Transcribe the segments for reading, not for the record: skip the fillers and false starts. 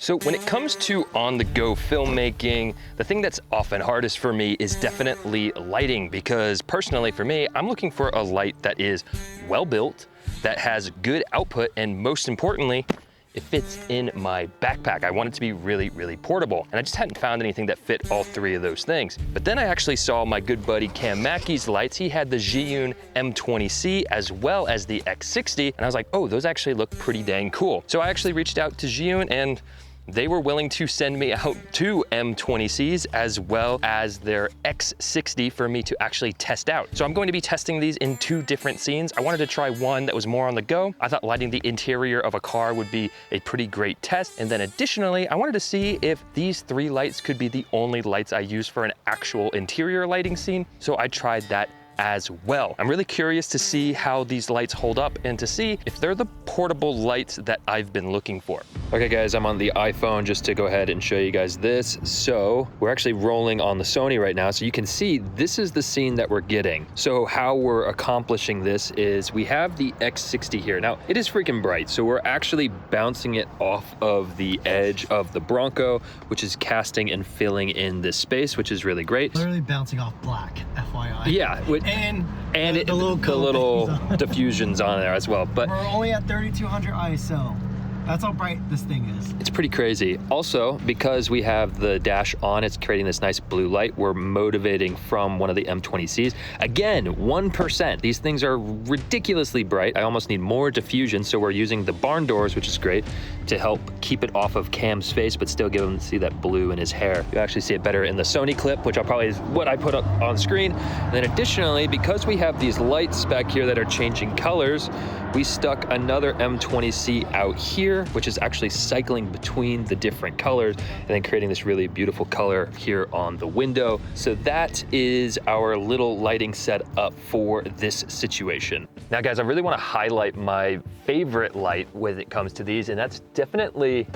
So when it comes to on-the-go filmmaking, the thing that's often hardest for me is definitely lighting, because personally for me, I'm looking for a light that is well-built, that has good output, and most importantly, it fits in my backpack. I want it to be really, really portable. And I just hadn't found anything that fit all three of those things. But then I actually saw my good buddy Cam Mackey's lights. He had the Zhiyun M20C as well as the X60. And I was like, oh, those actually look pretty dang cool. So I actually reached out to Zhiyun, and they were willing to send me out two M20Cs as well as their X60 for me to actually test out. So I'm going to be testing these in two different scenes. I wanted to try one that was more on the go. I thought lighting the interior of a car would be a pretty great test. And then additionally, I wanted to see if these three lights could be the only lights I use for an actual interior lighting scene. So I tried that as well. I'm really curious to see how these lights hold up and to see if they're the portable lights that I've been looking for. Okay guys, I'm on the iPhone just to go ahead and show you guys this. So we're actually rolling on the Sony right now. So you can see this is the scene that we're getting. So how we're accomplishing this is we have the X60 here. Now it is freaking bright. So we're actually bouncing it off of the edge of the Bronco, which is casting and filling in this space, which is really great. Literally bouncing off black, FYI. Yeah. And the little diffusions on there as well. But we're only at 3200 ISO. That's how bright this thing is. It's pretty crazy. Also, because we have the dash on, it's creating this nice blue light. We're motivating from one of the M20Cs. Again, 1%. These things are ridiculously bright. I almost need more diffusion, so we're using the barn doors, which is great, to help keep it off of Cam's face, but still give him to see that blue in his hair. You actually see it better in the Sony clip, which is what I put up on screen. And then additionally, because we have these lights back here that are changing colors, we stuck another M20C out here, which is actually cycling between the different colors and then creating this really beautiful color here on the window. So that is our little lighting set up for this situation. Now guys, I really want to highlight my favorite light when it comes to these, and that's definitely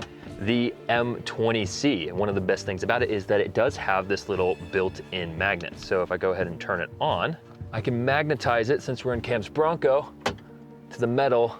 the M20C. And one of the best things about it is that it does have this little built-in magnet. So if I go ahead and turn it on, I can magnetize it, since we're in Cam's Bronco, to the metal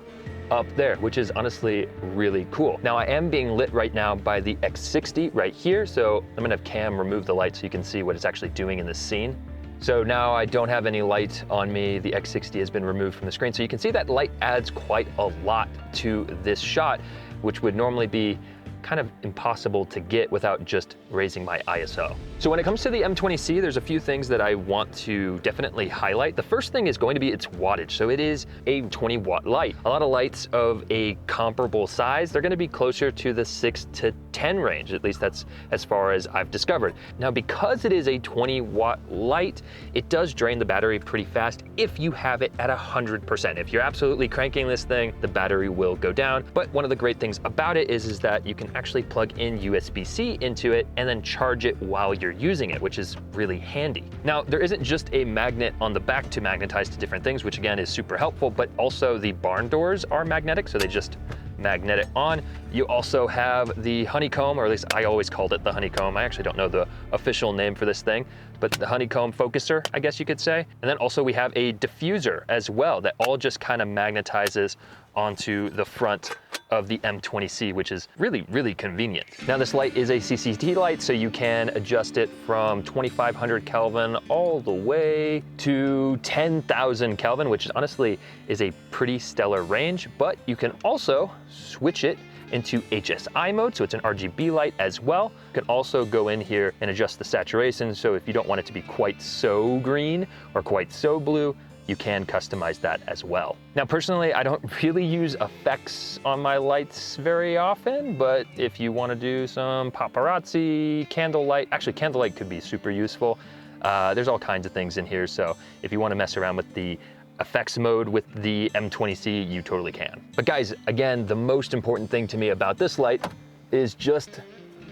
up there, which is honestly really cool. Now I am being lit right now by the X60 right here, so I'm gonna have Cam remove the light so you can see what it's actually doing in this scene. So now I don't have any light on me. The X60 has been removed from the screen. So you can see that light adds quite a lot to this shot, which would normally be kind of impossible to get without just raising my ISO. So when it comes to the M20C, there's a few things that I want to definitely highlight. The first thing is going to be its wattage. So it is a 20-watt light. A lot of lights of a comparable size, they're gonna be closer to the 6 to 10 range. At least that's as far as I've discovered. Now, because it is a 20-watt light, it does drain the battery pretty fast if you have it at 100%. If you're absolutely cranking this thing, the battery will go down. But one of the great things about it is that you can actually plug in USB-C into it and then charge it while you're using it, which is really handy. Now, there isn't just a magnet on the back to magnetize to different things, which again is super helpful, but also the barn doors are magnetic, so they just magnet it on. You also have the honeycomb, or at least I always called it the honeycomb. I actually don't know the official name for this thing, but the honeycomb focuser, I guess you could say. And then also we have a diffuser as well that all just kind of magnetizes onto the front of the M20C, which is really, really convenient. Now this light is a CCD light, so you can adjust it from 2500 Kelvin all the way to 10,000 Kelvin, which honestly is a pretty stellar range, but you can also switch it into HSI mode, so it's an RGB light as well. You can also go in here and adjust the saturation, so if you don't want it to be quite so green or quite so blue, you can customize that as well. Now, personally, I don't really use effects on my lights very often, but if you wanna do some paparazzi, candlelight, actually candlelight could be super useful. There's all kinds of things in here, so if you wanna mess around with the effects mode with the M20C, you totally can. But guys, again, the most important thing to me about this light is just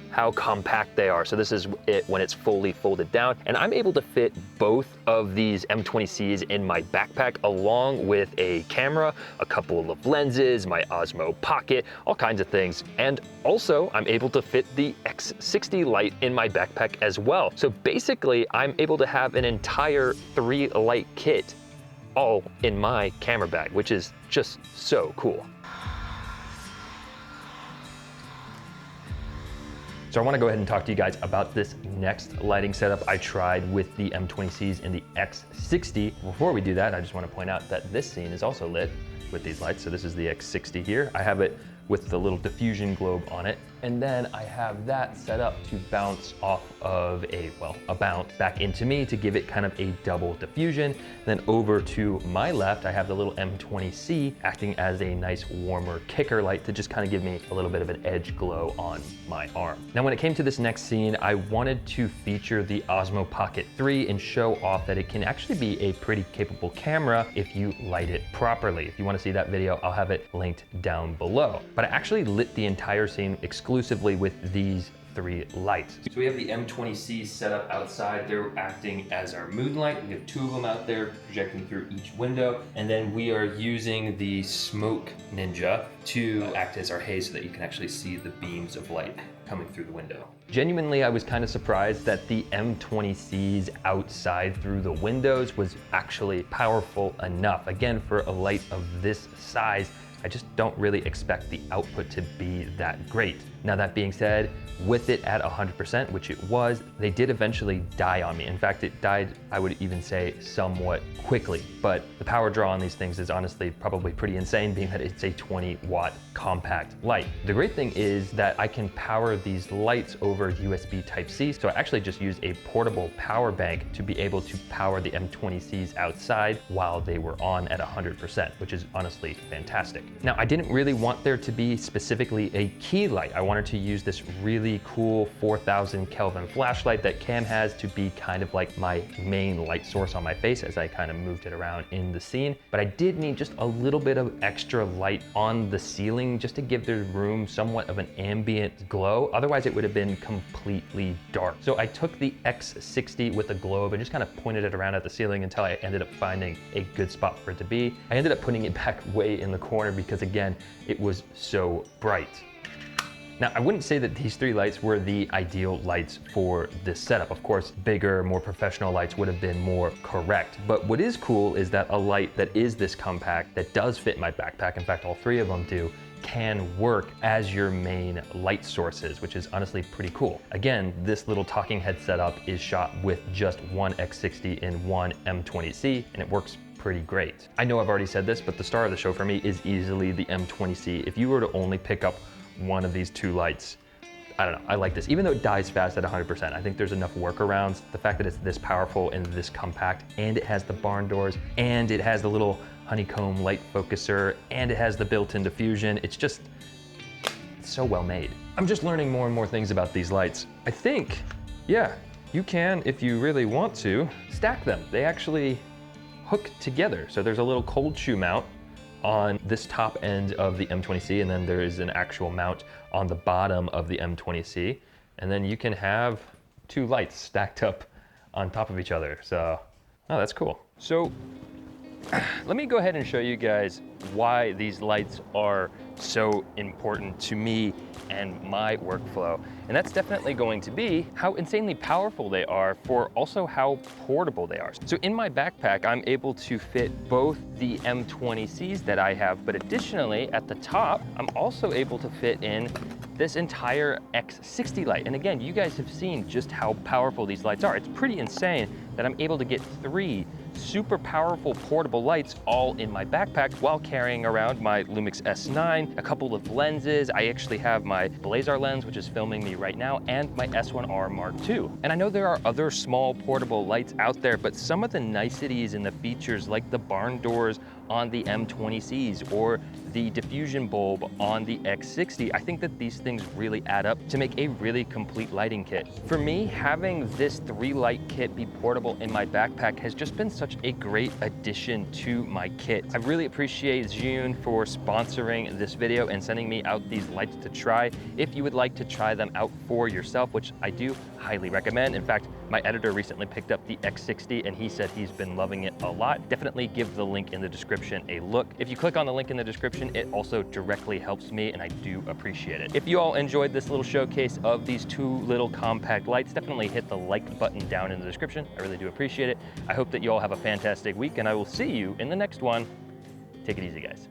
how compact they are. So this is it when it's fully folded down. And I'm able to fit both of these M20Cs in my backpack along with a camera, a couple of lenses, my Osmo Pocket, all kinds of things. And also I'm able to fit the X60 light in my backpack as well. So basically I'm able to have an entire 3 light kit all in my camera bag, which is just so cool. So I wanna go ahead and talk to you guys about this next lighting setup I tried with the M20Cs and the X60. Before we do that, I just wanna point out that this scene is also lit with these lights. So this is the X60 here. I have it with the little diffusion globe on it. And then I have that set up to bounce off of a bounce back into me to give it kind of a double diffusion. Then over to my left, I have the little M20C acting as a nice warmer kicker light to just kind of give me a little bit of an edge glow on my arm. Now, when it came to this next scene, I wanted to feature the Osmo Pocket 3 and show off that it can actually be a pretty capable camera if you light it properly. If you want to see that video, I'll have it linked down below. But I actually lit the entire scene exclusively with these 3 lights. So we have the M20C set up outside. They're acting as our moonlight. We have 2 of them out there projecting through each window. And then we are using the Smoke Ninja to act as our haze so that you can actually see the beams of light coming through the window. Genuinely, I was kind of surprised that the M20Cs outside through the windows was actually powerful enough. Again, for a light of this size, I just don't really expect the output to be that great. Now, that being said, with it at 100%, which it was, they did eventually die on me. In fact, it died, I would even say, somewhat quickly. But the power draw on these things is honestly probably pretty insane, being that it's a 20-watt compact light. The great thing is that I can power these lights over USB Type-C, so I actually just used a portable power bank to be able to power the M20Cs outside while they were on at 100%, which is honestly fantastic. Now, I didn't really want there to be specifically a key light. I wanted to use this really cool 4000 Kelvin flashlight that Cam has to be kind of like my main light source on my face as I kind of moved it around in the scene. But I did need just a little bit of extra light on the ceiling just to give the room somewhat of an ambient glow. Otherwise, it would have been completely dark. So I took the X60 with a globe and just kind of pointed it around at the ceiling until I ended up finding a good spot for it to be. I ended up putting it back way in the corner because, again, it was so bright. Now, I wouldn't say that these 3 lights were the ideal lights for this setup. Of course, bigger, more professional lights would have been more correct. But what is cool is that a light that is this compact, that does fit my backpack, in fact, all 3 of them do, can work as your main light sources, which is honestly pretty cool. Again, this little talking head setup is shot with just one X60 and one M20C, and it works pretty great. I know I've already said this, but the star of the show for me is easily the M20C. If you were to only pick up one of these 2 lights, I don't know, I like this. Even though it dies fast at 100%, I think there's enough workarounds. The fact that it's this powerful and this compact, and it has the barn doors, and it has the little honeycomb light focuser, and it has the built-in diffusion, it's just, it's so well made. I'm just learning more and more things about these lights. I think, yeah, you can, if you really want to, stack them. They actually hook together. So there's a little cold shoe mount on this top end of the M20C, and then there is an actual mount on the bottom of the M20C. And then you can have 2 lights stacked up on top of each other. So, oh, that's cool. So let me go ahead and show you guys why these lights are so important to me and my workflow. And that's definitely going to be how insanely powerful they are, for also how portable they are. So in my backpack, I'm able to fit both the M20Cs that I have, but additionally at the top, I'm also able to fit in this entire X60 light. And again, you guys have seen just how powerful these lights are. It's pretty insane that I'm able to get 3 super powerful portable lights all in my backpack while carrying around my Lumix S9, a couple of lenses. I actually have my Blazar lens, which is filming me right now, and my S1R Mark II. And I know there are other small portable lights out there, but some of the niceties and the features, like the barn doors on the M20Cs or the diffusion bulb on the X60, I think that these things really add up to make a really complete lighting kit. For me, having this 3-light kit be portable in my backpack has just been such a great addition to my kit. I really appreciate Zhiyun for sponsoring this video and sending me out these lights to try. If you would like to try them out for yourself, which I do highly recommend. In fact, my editor recently picked up the X60 and he said he's been loving it a lot. Definitely give the link in the description a look. If you click on the link in the description, it also directly helps me and I do appreciate it. If you all enjoyed this little showcase of these 2 little compact lights, definitely hit the like button down in the description. I really do appreciate it. I hope that you all have a fantastic week and I will see you in the next one. Take it easy, guys.